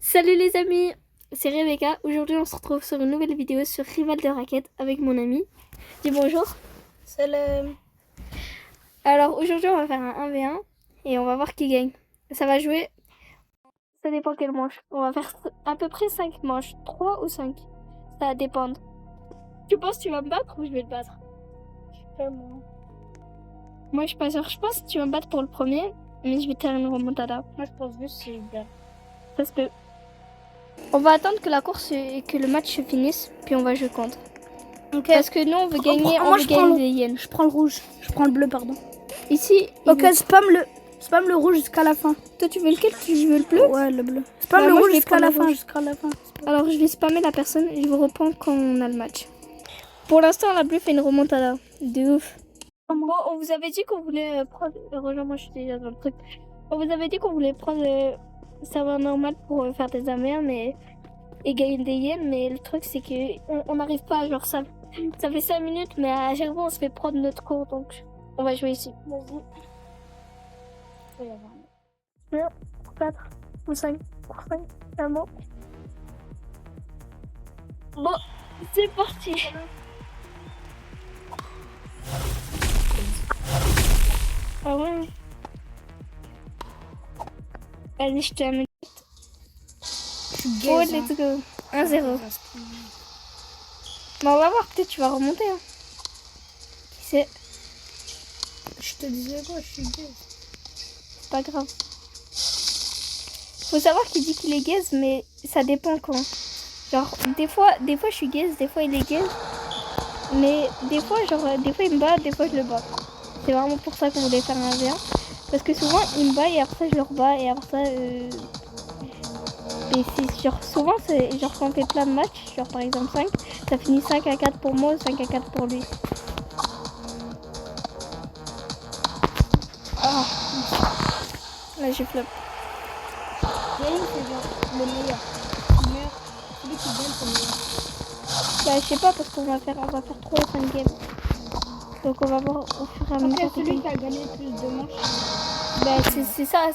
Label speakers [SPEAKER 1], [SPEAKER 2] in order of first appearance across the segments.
[SPEAKER 1] Salut les amis, c'est Rebecca. Aujourd'hui on se retrouve sur une nouvelle vidéo sur Rival de Raquettes avec mon ami. Dis bonjour.
[SPEAKER 2] Salam.
[SPEAKER 1] Alors aujourd'hui on va faire un 1v1 et on va voir qui gagne. Ça va jouer, ça dépend quelle manche. On va faire à peu près 5 manches, 3 ou 5. Ça va dépendre. Tu penses que tu vas me battre ou je vais te battre?
[SPEAKER 2] Je sais pas moi.
[SPEAKER 1] Moi je suis pas sûre, je pense que tu vas me battre pour le premier, mais je vais te faire une remontada.
[SPEAKER 2] Moi je pense juste que c'est bien.
[SPEAKER 1] Ça se peut. On va attendre que la course et que le match se finisse, puis on va jouer contre.
[SPEAKER 2] Ok.
[SPEAKER 1] Parce que nous on veut gagner, on veut gagner des yens.
[SPEAKER 2] Je prends le rouge. Je prends le bleu, pardon.
[SPEAKER 1] Ici,
[SPEAKER 2] Ok, spam le rouge jusqu'à la fin.
[SPEAKER 1] toi tu veux lequel? Tu veux le bleu?
[SPEAKER 2] Ouais, le bleu. Spam
[SPEAKER 1] Bah,
[SPEAKER 2] le
[SPEAKER 1] moi,
[SPEAKER 2] rouge
[SPEAKER 1] je vais
[SPEAKER 2] jusqu'à
[SPEAKER 1] prendre
[SPEAKER 2] la
[SPEAKER 1] le
[SPEAKER 2] fin.
[SPEAKER 1] rouge.
[SPEAKER 2] Jusqu'à la fin.
[SPEAKER 1] Alors je vais spammer la personne et je vous reprends quand on a le match. Pour l'instant, la bleue fait une remontada. De ouf. Bon, on vous avait dit qu'on voulait prendre... Rejoins-moi, je suis déjà dans le truc. On vous avait dit qu'on voulait prendre serveur normal pour faire des amers, mais... et gagner des yens, mais le truc c'est que on n'arrive pas, genre ça fait 5 minutes, mais à chaque fois on se fait prendre notre cours, donc on va jouer ici. Vas-y. Il va y avoir 4 ou 5 un mot. Bon, c'est parti. Ah ouais. Vas-y, je te la mets. Oh, let's go. 1-0. Mais on va voir, peut-être tu vas remonter. Hein. Qui sait?
[SPEAKER 2] Je te disais quoi, je suis gaze.
[SPEAKER 1] C'est pas grave. Faut savoir qu'il dit qu'il est gaze, mais ça dépend quand. Genre, des fois je suis gaze, des fois il est gaze. Mais des fois il me bat, des fois je le bats. C'est vraiment pour ça qu'on voulait faire un 1v1. Parce que souvent il me bat et après ça je le rebats et après ça... Et c'est genre, souvent c'est genre quand on fait plein de matchs, genre par exemple 5, ça finit 5-4 pour moi ou 5-4 pour lui. Oh. Là j'ai flop.
[SPEAKER 2] Game, c'est genre le meilleur. Celui qui gagne, c'est le meilleur.
[SPEAKER 1] Bah je sais pas parce qu'on va faire 3 ou 5 games. Donc on va voir au fur et à mesure.
[SPEAKER 2] Ok, celui qui a gagné plus de manches.
[SPEAKER 1] Bah c'est ça,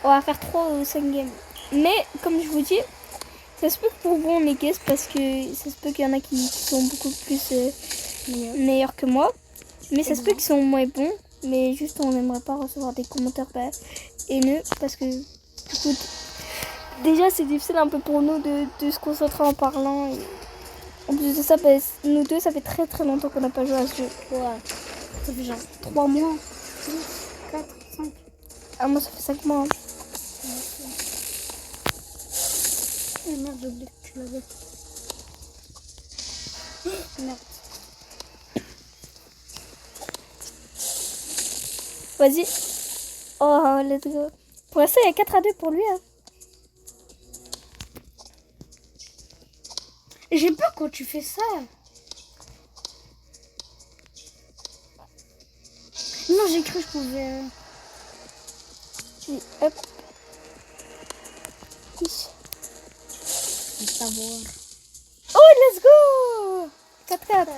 [SPEAKER 1] on va faire 3 ou 5 games. Mais comme je vous dis, ça se peut que pour vous on est guess parce que ça se peut qu'il y en a qui sont beaucoup plus meilleurs que moi. Mais ça se peut qu'ils sont moins bons. Mais juste on n'aimerait pas recevoir des commentaires haineux parce que du coup déjà c'est difficile un peu pour nous de se concentrer en parlant. Et en plus de ça, bah, nous deux ça fait très très longtemps qu'on n'a pas joué à ce jeu.
[SPEAKER 2] Ouais. Ça fait genre 3 mois. 4, 5.
[SPEAKER 1] Ah moi ça fait 5 mois. Hein.
[SPEAKER 2] Oh merde, j'ai oublié que tu l'avais. Merde.
[SPEAKER 1] Vas-y. Oh, let's go. Pour l'instant, il y a 4-2 pour lui. Hein.
[SPEAKER 2] J'ai peur quand tu fais ça. Non, j'ai cru que je pouvais...
[SPEAKER 1] Puis, hop.
[SPEAKER 2] savoir.
[SPEAKER 1] Oh, let's go 4-4.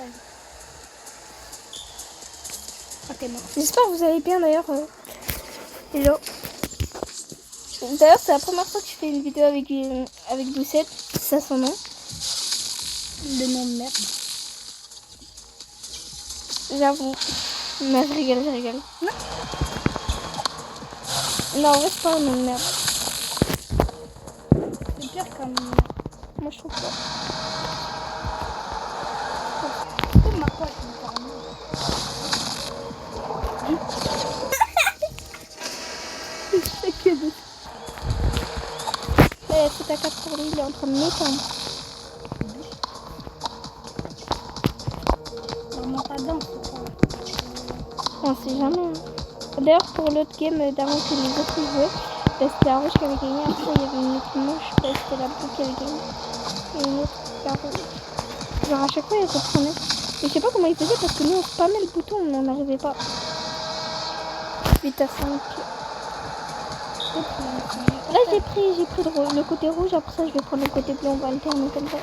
[SPEAKER 2] Ok, mort.
[SPEAKER 1] J'espère que vous allez bien d'ailleurs. Hello. D'ailleurs, c'est la première fois que je fais une vidéo avec Doucette. C'est ça son nom.
[SPEAKER 2] Le nom de merde.
[SPEAKER 1] J'avoue. Mais je rigole. Non, en vrai, c'est pas un nom de merde.
[SPEAKER 2] C'est pire comme...
[SPEAKER 1] Moi, je trouve pas.
[SPEAKER 2] Pourquoi Marco est encore mieux?
[SPEAKER 1] C'est que de... C'est ta 4 pour lui, il est en train de m'éteindre.
[SPEAKER 2] Vraiment pas dedans.
[SPEAKER 1] On sait jamais. Hein. D'ailleurs, pour l'autre game d'avant que les autres jouaient, c'était la rouge qui avait gagné. Après, il y avait une autre manche, je sais pas si c'était la bleue qui avait gagné. Et une autre la rouge. Genre, à chaque fois, ils reprenaient. Mais je sais pas comment ils faisaient parce que nous, on spammait le bouton, mais on n'arrivait pas. 8 à 5. Là, j'ai pris le côté rouge. Après ça, je vais prendre le côté bleu. On va alterner comme ça.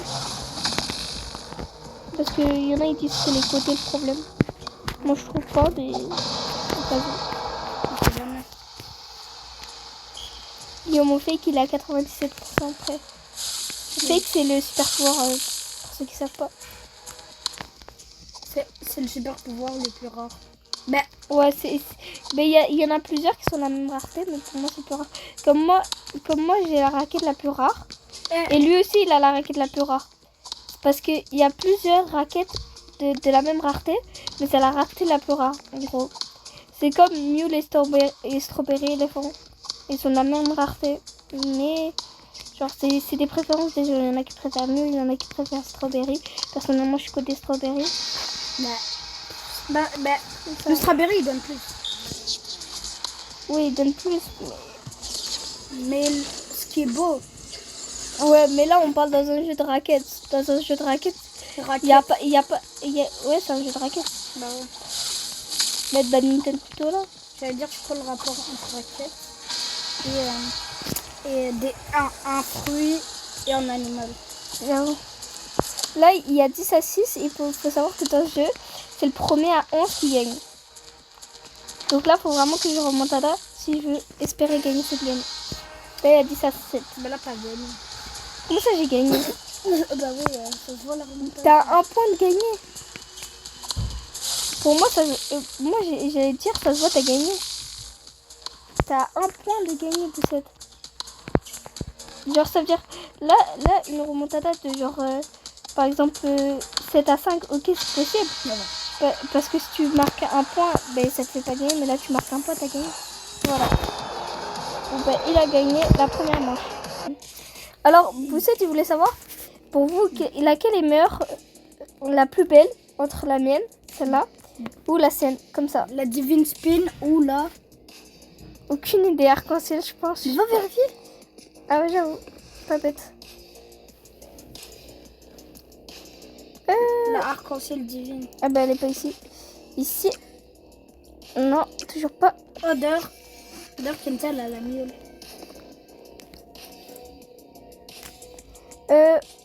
[SPEAKER 1] Parce qu'il y en a, ils disent que c'est les côtés le problème. Moi, je trouve pas, mais... Il Yo, mon fake, il est à 97% près. Fake, c'est le super pouvoir, pour ceux qui savent pas.
[SPEAKER 2] C'est le super pouvoir le plus rare. Ben,
[SPEAKER 1] Ouais, mais il y en a plusieurs qui sont la même rareté, mais pour moi, c'est plus rare. Comme moi j'ai la raquette la plus rare. Et lui aussi, il a la raquette la plus rare. Parce qu'il y a plusieurs raquettes de la même rareté, mais c'est la rareté la plus rare, en gros. C'est comme Mew et Strawberry Elephant. Ils sont de la même rareté, mais genre c'est des préférences des jeux. Il y en a qui préfèrent Mew, il y en a qui préfèrent Strawberry. Personnellement, je suis côté Strawberry.
[SPEAKER 2] le strawberry il donne plus.
[SPEAKER 1] Oui, il donne plus.
[SPEAKER 2] Mais ce qui est beau,
[SPEAKER 1] Ouais, mais là on parle dans un jeu de raquettes. Dans un jeu de raquettes, il y a pas, ouais, c'est un jeu de raquettes.
[SPEAKER 2] Bah ouais.
[SPEAKER 1] Mais de badminton plutôt là.
[SPEAKER 2] J'allais dire, je crois le rapport entre raquette et un fruit et un animal.
[SPEAKER 1] Non. Là, il y a 10 à 6. Il faut savoir que dans ce jeu, c'est le premier à 11 qui gagne. Donc là, il faut vraiment que je remonte à là si je veux espérer gagner cette game. Là, il y a 10 à 7.
[SPEAKER 2] Bah là, pas gagné.
[SPEAKER 1] Comment ça, j'ai gagné?
[SPEAKER 2] Bah oui, ça se voit la remontada.
[SPEAKER 1] T'as un point de gagné. Pour moi, moi j'allais dire, ça se voit, t'as gagné. T'as un point de gagné, Poussette. Genre, ça veut dire, là une remontada de genre, par exemple, 7 à 5, ok, c'est possible. Parce que si tu marques un point, ben ça te fait pas gagner, mais là tu marques un point, t'as gagné. Voilà. Bon, ben, il a gagné la première manche. Alors, Poussette, il voulait savoir, pour vous, laquelle est meilleure, la plus belle, entre la mienne, celle-là, ou la sienne, comme ça.
[SPEAKER 2] La Divine Spin ou la...
[SPEAKER 1] Aucune idée, arc-en-ciel, je pense.
[SPEAKER 2] Tu vas vérifier?
[SPEAKER 1] Ah ouais, j'avoue, pas bête.
[SPEAKER 2] La arc-en-ciel divine.
[SPEAKER 1] Ah bah elle est pas ici. Ici. Non, toujours pas.
[SPEAKER 2] Odeur Kenta, elle a la miaule.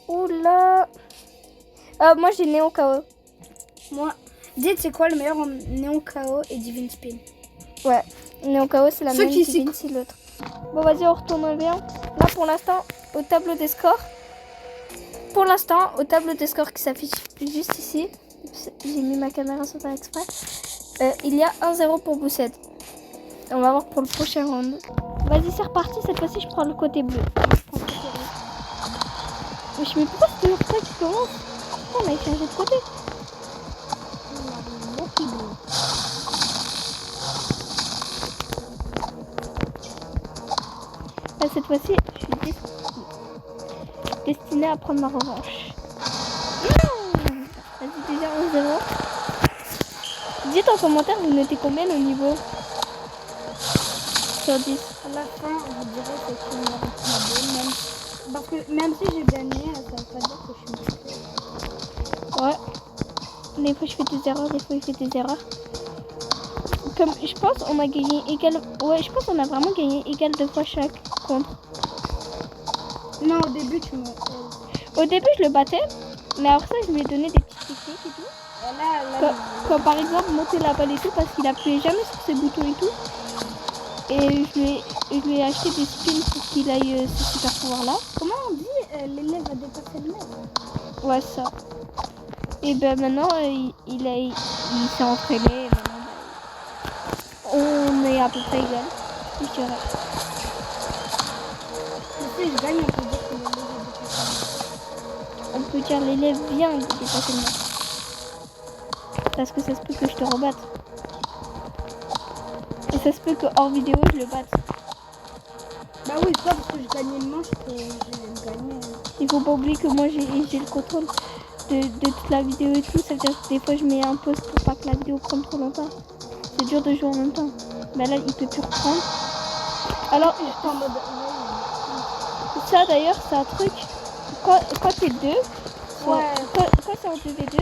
[SPEAKER 1] Oula. Ah, moi j'ai Néon KO.
[SPEAKER 2] Moi, dites c'est quoi le meilleur en Néon KO et Divine Spin?
[SPEAKER 1] Ouais, Néon KO c'est la
[SPEAKER 2] Ceux
[SPEAKER 1] même,
[SPEAKER 2] qui
[SPEAKER 1] Divine c'est l'autre. Bon vas-y, on retourne au bien. Là pour l'instant, au tableau des scores. Pour l'instant, au tableau des scores qui s'affiche juste ici. J'ai mis ma caméra sans faire exprès. Il y a 1-0 pour Poussette. On va voir pour le prochain round. Vas-y, c'est reparti. Cette fois-ci, je prends le côté bleu. Mais je sais pas si c'est toujours ça qui commence. On a changé de côté. Là, cette fois-ci, je suis destinée à prendre ma revanche. Vas-y, déjà 1-0. Dites en commentaire, vous notez combien le niveau sur 10?
[SPEAKER 2] À la fin, je dirais que c'est une bonne, parce que même si j'ai gagné, ça veut pas dire que je suis motivée.
[SPEAKER 1] Ouais. Des fois je fais des erreurs, des fois il fait des erreurs. Comme je pense on a gagné égal. Ouais, je pense on a vraiment gagné égal 2 fois chaque contre.
[SPEAKER 2] Non, au début tu me.
[SPEAKER 1] Au début je le battais, mais après ça je lui ai donné des petites techniques et tout. Comme par exemple monter la balle et tout parce qu'il appuyait jamais sur ses boutons et tout. Et je lui ai acheté des spins pour qu'il aille ce super pouvoir là.
[SPEAKER 2] Comment on dit l'élève a dépassé le maître?
[SPEAKER 1] Ouais, ça. Et ben maintenant il s'est entraîné. Et maintenant, on est à peu près égal. Je dirais.
[SPEAKER 2] Si je gagne, on peut dire que l'élève a dépassé le maître.
[SPEAKER 1] On peut dire l'élève vient de dépasser le maître. Parce que ça se peut que je te rebatte. Et ça se peut que hors vidéo je le batte.
[SPEAKER 2] Bah oui, c'est pas parce que j'ai gagné une manche que j'ai gagné.
[SPEAKER 1] Il faut pas oublier que moi j'ai le contrôle de toute la vidéo et tout. Ça veut dire que des fois je mets un pause pour pas que la vidéo prenne trop longtemps. C'est dur de jouer en même temps. Mais là il peut plus reprendre. Alors
[SPEAKER 2] En mode...
[SPEAKER 1] ça d'ailleurs c'est un truc. Quand t'es deux,
[SPEAKER 2] Ouais.
[SPEAKER 1] quand c'est en 2v2,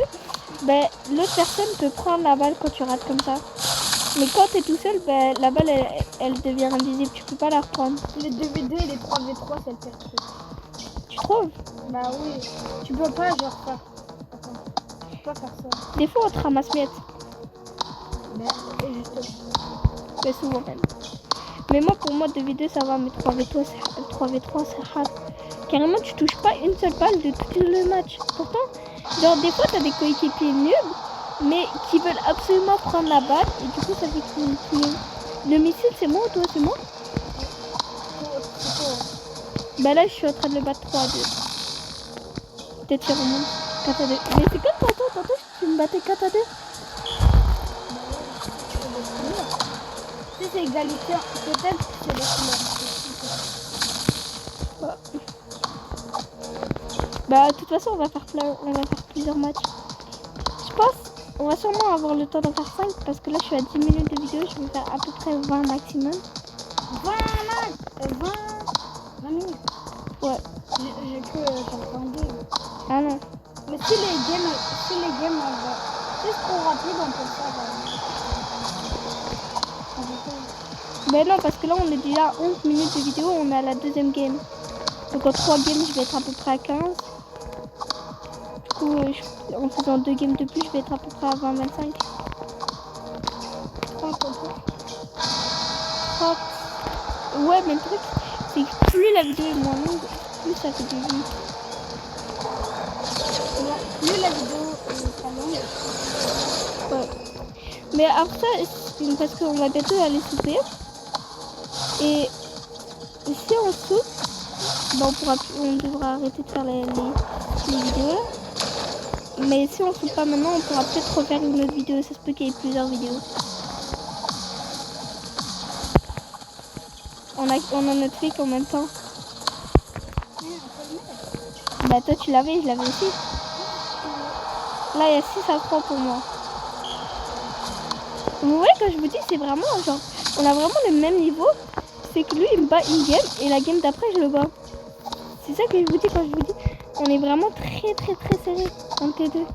[SPEAKER 1] ben, l'autre personne peut prendre la balle quand tu rates comme ça. Mais quand t'es tout seul, ben, la balle elle devient invisible, tu peux pas la reprendre.
[SPEAKER 2] Les 2v2 et les 3v3 c'est le pire truc.
[SPEAKER 1] Tu trouves?
[SPEAKER 2] Bah oui, tu peux pas genre faire. Attends, tu peux pas faire ça.
[SPEAKER 1] Des fois on te ramasse miette.
[SPEAKER 2] Bah, et justement.
[SPEAKER 1] Mais souvent même. Mais moi pour moi 2v2 ça va, mais 3v3 c'est 3v3, c'est rare. Carrément, tu touches pas une seule balle de tout le match. Pourtant, genre des fois, t'as des coéquipiers nuls, mais qui veulent absolument prendre la balle, et du coup, ça fait qu'ils... Le missile, c'est moi ou toi, c'est moi? Bah là, je suis en train de le battre 3 à 2. Peut-être qu'il remonte 4 à 2. Mais c'est comme tantôt, tu me battais 4 à 2.
[SPEAKER 2] Si c'est égalité, peut-être que c'est les couleurs.
[SPEAKER 1] Bah, de toute façon, on va faire plusieurs matchs. Je pense, on va sûrement avoir le temps d'en faire 5 parce que là, je suis à 10 minutes de vidéo. Je vais faire à peu près 20 maximum.
[SPEAKER 2] 20 minutes.
[SPEAKER 1] Ouais.
[SPEAKER 2] J'ai cru faire 22.
[SPEAKER 1] Ah non.
[SPEAKER 2] Mais si les games, c'est trop rapide, on peut faire.
[SPEAKER 1] Ben non, parce que là, on est déjà à 11 minutes de vidéo. On est à la deuxième game. Donc en 3 games, je vais être à peu près à 15. Du coup, en faisant 2 games de plus, je vais être à peu près à 20-25. 30. Ouais, mais le truc, c'est que plus la vidéo est moins longue, plus ça fait des vues.
[SPEAKER 2] Plus la vidéo est pas longue.
[SPEAKER 1] Ouais. Mais après ça, c'est parce qu'on va bientôt aller souper. Et si on soupe, ben on devra arrêter de faire les vidéos là. Mais si on soupe pas maintenant, on pourra peut-être refaire une autre vidéo. Ça se peut qu'il y ait plusieurs vidéos. On a notre flic en même temps. Bah toi tu l'avais, je l'avais aussi. Là il y a 6-3 pour moi. Vous voyez quand je vous dis c'est vraiment genre, on a vraiment le même niveau. C'est que lui il me bat une game et la game d'après je le bats. C'est ça que je vous dis quand je vous dis, on est vraiment très serré entre les deux.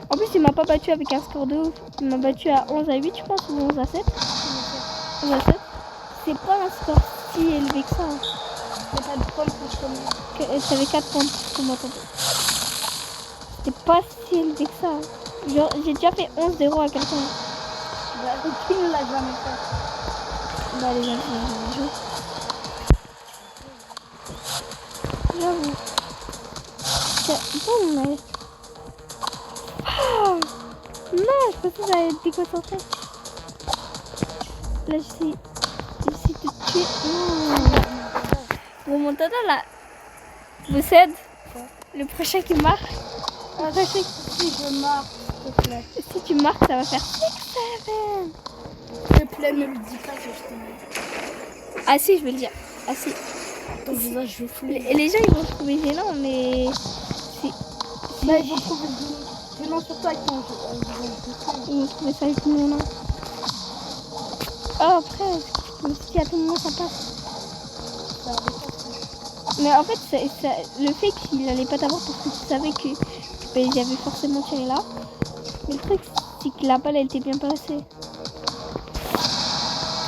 [SPEAKER 1] En plus il m'a pas battu avec un score de ouf. Il m'a battu à 11 à 8 je pense ou 11 à 7. 11 à 7. C'est pas un score si élevé que ça. Hein.
[SPEAKER 2] C'est pas de points plus que moi.
[SPEAKER 1] J'avais 4 points pour moi tantôt. C'était pas si élevé que ça. Hein. Genre j'ai déjà fait 11-0 à quelqu'un.
[SPEAKER 2] Bah, qui ne l'a jamais fait?
[SPEAKER 1] Bah les gens, j'avoue. Bon, mais... Oh non, je pensais que j'allais être déconcentrée. Là, j'essaie de tuer. Bon, mon tata, là, vous cède. Le prochain qui marque.
[SPEAKER 2] Si je marque, s'il te plaît.
[SPEAKER 1] Si tu marques, ça va faire 6-7.
[SPEAKER 2] S'il te plaît, ne le dis pas que je t'aime.
[SPEAKER 1] Ah si, je vais le dire. Ah si.
[SPEAKER 2] Ton visage, je vais fouler.
[SPEAKER 1] Les gens, ils vont se trouver gênant, mais...
[SPEAKER 2] Bah, ils vont trouver gênant surtout avec ton jeu.
[SPEAKER 1] Ils vont trouver ça avec mon nom. Oh, après, je me suis dit à tout moment, ça passe. Mais en fait, le fait qu'il allait pas t'avoir parce que tu savais que j'avais forcément tiré là. Mais le truc, c'est que la balle, elle était bien placée.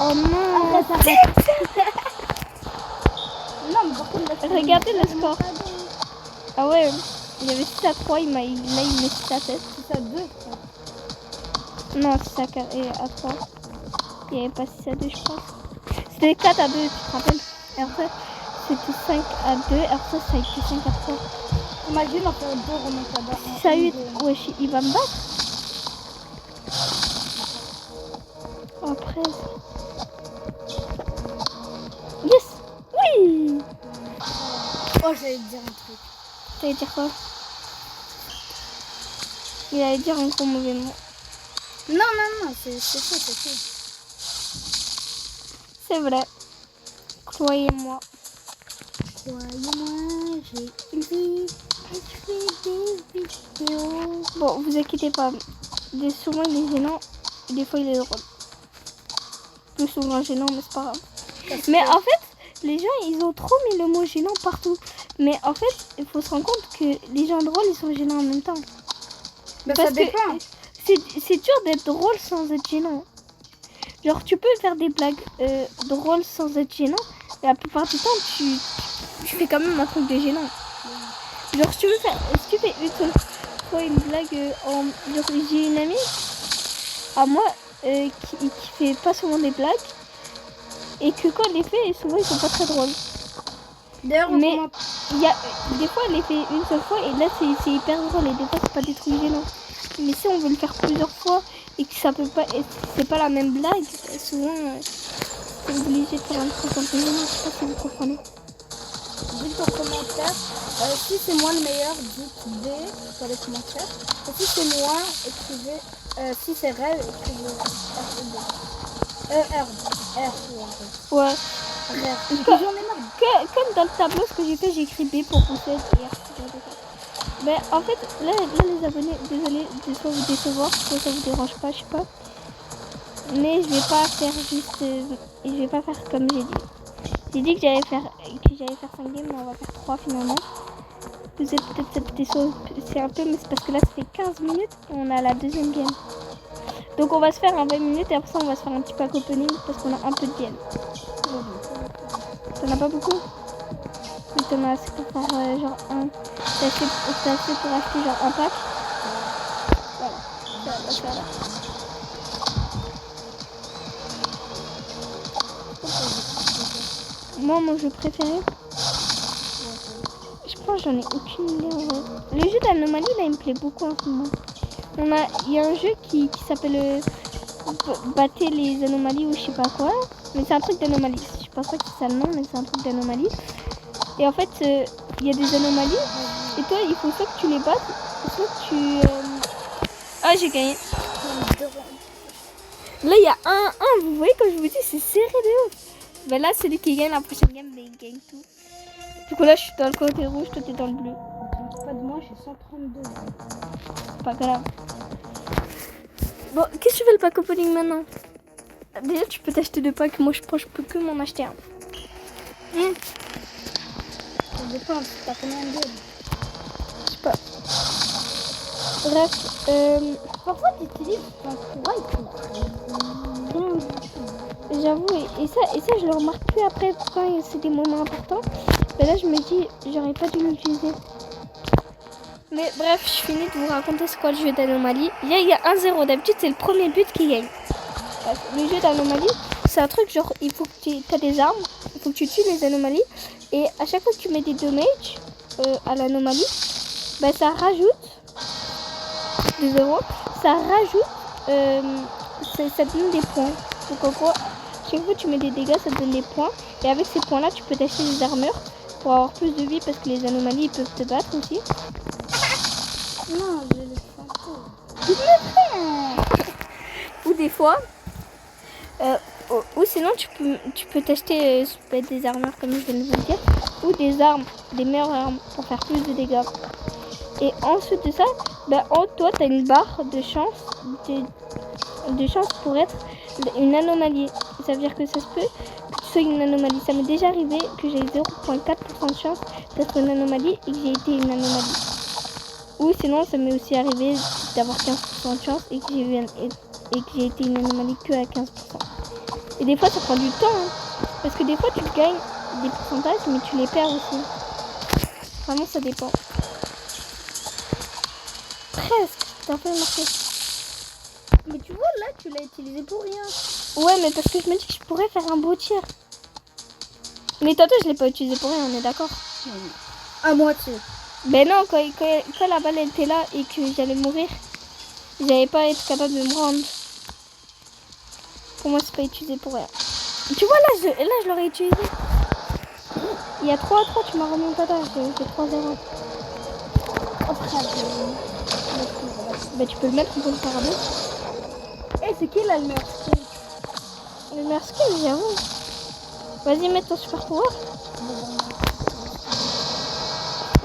[SPEAKER 1] Oh non!
[SPEAKER 2] Non, mais par contre,
[SPEAKER 1] regardez le score. Ah ouais, il y avait 6-3, là il met 6-7.
[SPEAKER 2] 6-2,
[SPEAKER 1] Non, 6-3. Il n'y avait pas 6-2, je pense. C'était 4-2, tu te rappelles? Et après, c'était 5-2, et après, ça a été 5-3.
[SPEAKER 2] Imagine, on fait 2 remontadas.
[SPEAKER 1] 6-8, wesh, il va me battre. Oh, presque. Yes! Oui!
[SPEAKER 2] Oh, j'allais te dire un truc.
[SPEAKER 1] T'allais dire quoi? Il allait dire un gros mauvais mot.
[SPEAKER 2] Non, c'est faux.
[SPEAKER 1] C'est vrai. Croyez-moi.
[SPEAKER 2] Croyez-moi, j'ai une vie, je fais des vidéos.
[SPEAKER 1] Bon, vous inquiétez pas. Souvent il est gênant, des fois il est drôle. Plus souvent gênant, mais c'est pas grave. Mais en fait, les gens ils ont trop mis le mot gênant partout. Mais en fait, il faut se rendre compte que les gens drôles ils sont gênants en même temps.
[SPEAKER 2] Bah,
[SPEAKER 1] parce
[SPEAKER 2] ça dépend.
[SPEAKER 1] C'est dur d'être drôle sans être gênant. Genre tu peux faire des blagues drôles sans être gênant, mais la plupart du temps tu fais quand même un truc de gênant. Genre si tu fais une seule fois une blague genre j'ai une amie à moi qui fait pas souvent des blagues et que quand elle les fait souvent ils sont pas très drôles.
[SPEAKER 2] D'ailleurs,
[SPEAKER 1] Mais il y a des fois, elle est fait une seule fois et là, c'est hyper drôle. Et des fois, c'est pas des trucs gênants. Mais si on veut le faire plusieurs fois et que ça peut pas, et c'est pas la même blague, souvent, c'est obligé de faire un truc un peu gênant. Je sais pas si vous comprenez.
[SPEAKER 2] dites en commentaire. Si c'est moi le meilleur, dites D dans les commentaires. Et si c'est moi, écrivez. Si c'est Rêve, écrivez R.
[SPEAKER 1] Ouais.
[SPEAKER 2] Rêve.
[SPEAKER 1] Comme,
[SPEAKER 2] J'en ai marre.
[SPEAKER 1] comme dans le tableau, ce que j'ai fait, j'ai écrit B pour pousser et R. Mais en fait, là, les abonnés, désolé de soit vous décevoir, soit ça vous dérange pas, je sais pas. Mais je vais pas faire juste, je vais pas faire comme j'ai dit. J'ai dit que j'allais faire 5 games, mais on va faire 3 finalement. Vous êtes peut-être cette décevoir, c'est un peu, mais c'est parce que là ça fait 15 minutes et on a la deuxième game. Donc on va se faire un 20 minutes et après ça on va se faire un petit pack opening parce qu'on a un peu de game. T'en as pas beaucoup? Mais t'en as assez pour faire genre un. T'as assez pour acheter genre un pack. Voilà, ça va faire là. Moi, mon jeu préféré, je pense que j'en ai aucune idée en vrai. Le jeu d'anomalie là il me plaît beaucoup en ce moment. Il y a un jeu qui s'appelle Battez les anomalies ou je sais pas quoi. Mais c'est un truc d'anomalie. Je pense pas que c'est ça le nom, mais c'est un truc d'anomalie. Et en fait, il y a des anomalies. Et toi, il faut soit que tu les battes, soit que tu... Ah, j'ai gagné. Là, il y a 1-1. Vous voyez, comme je vous dis, c'est serré de ouf. Ben là, celui qui gagne la prochaine game, ben, il gagne tout. Du coup, là, je suis dans le côté rouge, toi, t'es dans le bleu.
[SPEAKER 2] Pas de moi, j'ai 132.
[SPEAKER 1] C'est pas grave. Bon, qu'est-ce que tu fais le pack opening maintenant? Déjà, tu peux t'acheter 2 packs. Moi, je pense que je peux que m'en acheter un.
[SPEAKER 2] Ça dépend, t'as combien de games?
[SPEAKER 1] Je sais pas. Bref,
[SPEAKER 2] Parfois, tu utilises ton white.
[SPEAKER 1] j'avoue, et ça, je le remarque plus après quand c'est des moments importants. Mais là, je me dis, j'aurais pas dû l'utiliser. Mais bref, je finis de vous raconter ce qu'est le jeu d'anomalie. Il y a 1-0. D'habitude, c'est le premier but qui gagne. Le jeu d'anomalie, c'est un truc genre, il faut que tu aies des armes, il faut que tu tues les anomalies. Et à chaque fois que tu mets des damage à l'anomalie, bah, ça rajoute des euros. Ça rajoute, ça te donne des points. Donc en gros, chaque fois que tu mets des dégâts, ça te donne des points. Et avec ces points-là, tu peux t'acheter des armures pour avoir plus de vie parce que les anomalies ils peuvent te battre aussi.
[SPEAKER 2] Non, je les sens.
[SPEAKER 1] Ou des fois, ou sinon tu peux t'acheter des armures comme je viens de vous le dire, ou des armes, des meilleures armes pour faire plus de dégâts. Et ensuite de ça, bah, en toi tu as une barre de chance, de chance pour être une anomalie. Ça veut dire que ça se peut que tu sois une anomalie. Ça m'est déjà arrivé que j'ai 0,4% de chance d'être une anomalie et que j'ai été une anomalie. Ou sinon ça m'est aussi arrivé d'avoir 15% de chance et que j'ai été une anomalie que à 15%. Et des fois ça prend du temps, hein, parce que des fois tu gagnes des pourcentages mais tu les perds aussi. Vraiment ça dépend. Presque, t'as fait marquer.
[SPEAKER 2] Mais tu vois, là, tu l'as utilisé pour rien.
[SPEAKER 1] Ouais, mais parce que je me dis que je pourrais faire un beau tir. Mais tantôt je l'ai pas utilisé pour rien, on est d'accord?
[SPEAKER 2] À moitié.
[SPEAKER 1] Ben non, quand la balle était là et que j'allais mourir, j'avais pas été capable de me rendre. Pour moi, c'est pas utilisé pour rien. Tu vois, là, je l'aurais utilisé. Il y a 3-3, tu m'as remonté là, j'ai fait 3-0.
[SPEAKER 2] Après,
[SPEAKER 1] Bah, tu peux le mettre, on peut le faire à deux.
[SPEAKER 2] Eh, c'est qui là le meilleur skin?
[SPEAKER 1] Le meilleur skin, j'avoue. Vas-y, mets ton super pouvoir. Vas-y,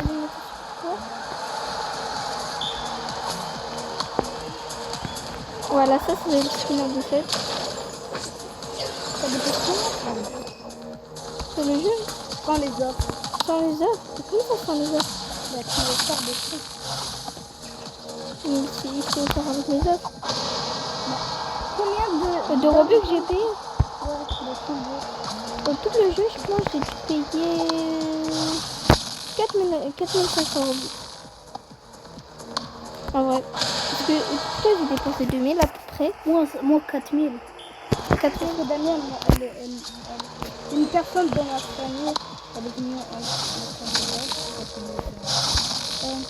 [SPEAKER 1] mets ton super pouvoir. Voilà, ça, c'est le skin à 17.
[SPEAKER 2] T'as des questions?
[SPEAKER 1] C'est le jeu.
[SPEAKER 2] Sans les offres.
[SPEAKER 1] Sans les offres. Comment ça, sans les offres?
[SPEAKER 2] Bah, tu veux faire des trucs.
[SPEAKER 1] Mais il faut faire avec les offres.
[SPEAKER 2] Combien
[SPEAKER 1] De Robux que j'ai payé.
[SPEAKER 2] Ouais, de
[SPEAKER 1] Tout le jeu, je pense que j'ai payé 4500 Robux. En vrai. Parce que toi, j'ai dépensé 2000 à peu près.
[SPEAKER 2] Moi 4000.
[SPEAKER 1] 4000.
[SPEAKER 2] Parce que Daniel, une personne dans ma famille Elle est venue en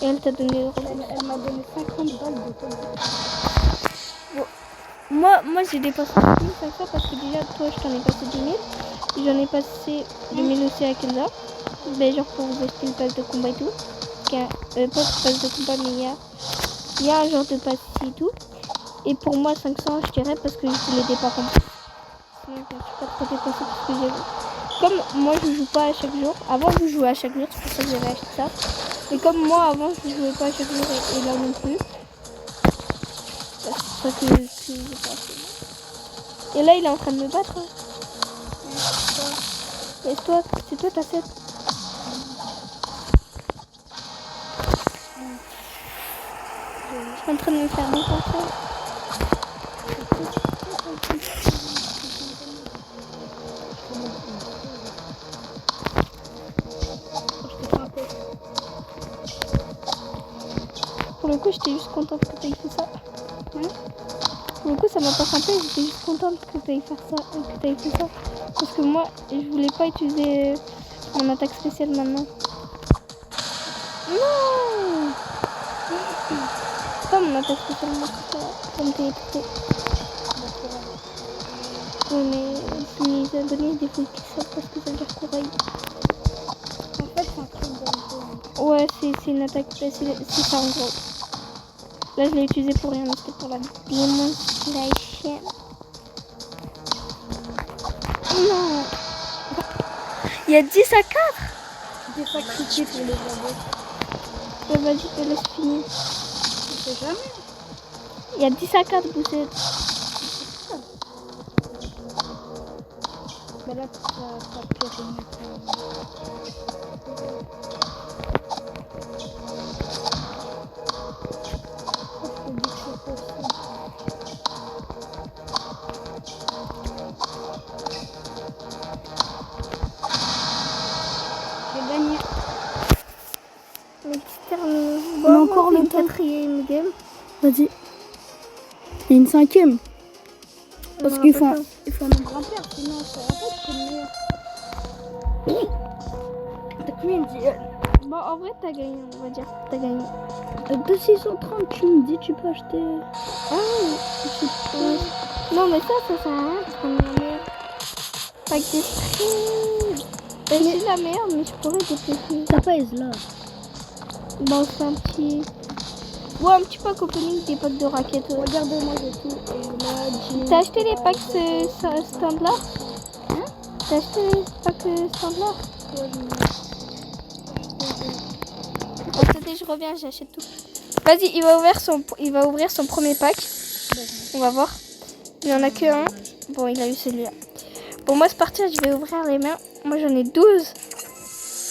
[SPEAKER 1] Et elle t'a donné le Robux.
[SPEAKER 2] elle m'a donné 50 balles de temps.
[SPEAKER 1] Moi j'ai dépassé 500 parce que déjà, toi, je t'en ai passé 2000. Et j'en ai passé 2000 aussi à Kenza. Ben, genre pour vous acheter le pass de combat et tout. Pas le pass de combat, mais il y a un genre de pass ici et tout. Et pour moi, 500, je dirais parce que je voulais des pas comme ça. Sinon, je ne suis pas trop dépassée parce que j'ai... Comme moi, je joue pas à chaque jour. Avant, je jouais à chaque jour, c'est pour ça que j'avais acheté ça. Mais comme moi, avant, je jouais pas à chaque jour et là non plus. C'est pour ça que j'ai pas acheté. Et là, il est en train de me battre. Et toi, c'est toi, t'as 7. Je suis en train de me faire défoncer. Pour le coup, j'étais juste contente que tu aies fait ça. Pour le coup, ça m'a pas frappé, j'étais juste contente que tu aies fait ça. Parce que moi, je voulais pas utiliser mon attaque spéciale maintenant. Non! Pas mon attaque spéciale, moi, ça me fait écouter. Oui, mais mes abonnés, des fois, ils savent pas ce que ça veut dire corail.
[SPEAKER 2] En fait, c'est un truc de...
[SPEAKER 1] Ouais, c'est une attaque, c'est ça en gros. Là, je l'ai utilisé pour rien, mais c'était pour la démonstration. Non! Il y a 10 à 4!
[SPEAKER 2] Des sacrifiés pour les robots.
[SPEAKER 1] Ouais, vas-y, laisse finir.
[SPEAKER 2] Tu sais jamais.
[SPEAKER 1] Il y a 10 à 4, Boussette.
[SPEAKER 2] Mais là, ça périmètre. J'ai gagné.
[SPEAKER 1] Mais tu termines.
[SPEAKER 2] On a encore le
[SPEAKER 1] une
[SPEAKER 2] temps.
[SPEAKER 1] 4e game.
[SPEAKER 2] Vas-y. Et une 5e. Parce
[SPEAKER 1] Non,
[SPEAKER 2] qu'il
[SPEAKER 1] pas
[SPEAKER 2] faut,
[SPEAKER 1] ça.
[SPEAKER 2] il faut un nombre impair, sinon c'est en fait c'est le meilleur. T'as combien de...
[SPEAKER 1] Bon, en vrai, t'as gagné, on va dire. T'as gagné.
[SPEAKER 2] 2630, tu me dis, tu peux acheter...
[SPEAKER 1] Ah oui. Non, mais ça sert à rien parce qu'on est la meilleure. Pas que d'esprit. Je suis la meilleure, mais je pourrais dépêcher.
[SPEAKER 2] T'as pas là.
[SPEAKER 1] Bon, c'est un petit. Ouais, un petit pack opening des packs de raquettes.
[SPEAKER 2] Regardez-moi, j'ai tout.
[SPEAKER 1] T'as acheté les packs stand-là?
[SPEAKER 2] Hein?
[SPEAKER 1] T'as acheté les packs stand-là?
[SPEAKER 2] Ouais,
[SPEAKER 1] Attendez, je reviens, j'achète tout. Vas-y, il va ouvrir son premier pack. On va voir. Il n'y en a que un. Bon, il a eu celui-là. Bon, moi, c'est parti, je vais ouvrir les mains. Moi, j'en ai 12.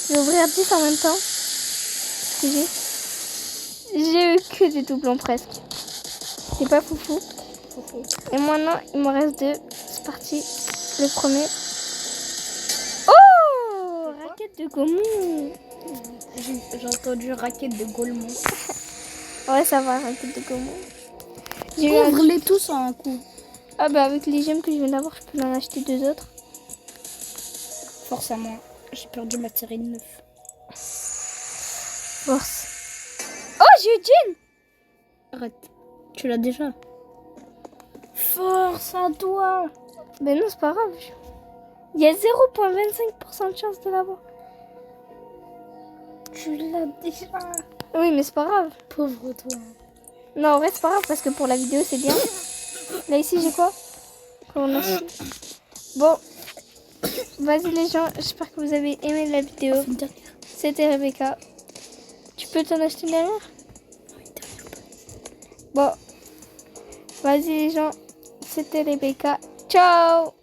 [SPEAKER 1] Je vais ouvrir 10 en même temps. J'ai eu que des doublons presque. C'est pas foufou. Et maintenant, il me reste 2. C'est parti. Le premier. Oh! Raquette de Gaumont.
[SPEAKER 2] j'ai entendu raquette de Gaumont.
[SPEAKER 1] Ouais, ça va, raquette de Gaumont.
[SPEAKER 2] Ouvre-les tous en un coup.
[SPEAKER 1] Ah bah avec les gemmes que je viens d'avoir, je peux en acheter 2 autres.
[SPEAKER 2] Force à moi. J'ai perdu ma série de 9.
[SPEAKER 1] Force. Oh, j'ai eu Jean!
[SPEAKER 2] Arrête. Tu l'as déjà. Force à toi.
[SPEAKER 1] Ben non, c'est pas grave. Il y a 0,25% de chance de l'avoir.
[SPEAKER 2] Tu l'as déjà.
[SPEAKER 1] Oui, mais c'est pas grave.
[SPEAKER 2] Pauvre toi.
[SPEAKER 1] Non, en vrai, c'est pas grave parce que pour la vidéo, c'est bien. Là, ici, j'ai quoi? Bon. Vas-y, les gens. J'espère que vous avez aimé la vidéo. C'était Rebecca. Tu peux t'en acheter une dernière? Bon. Vas-y, les gens. C'était Rebecca. Ciao!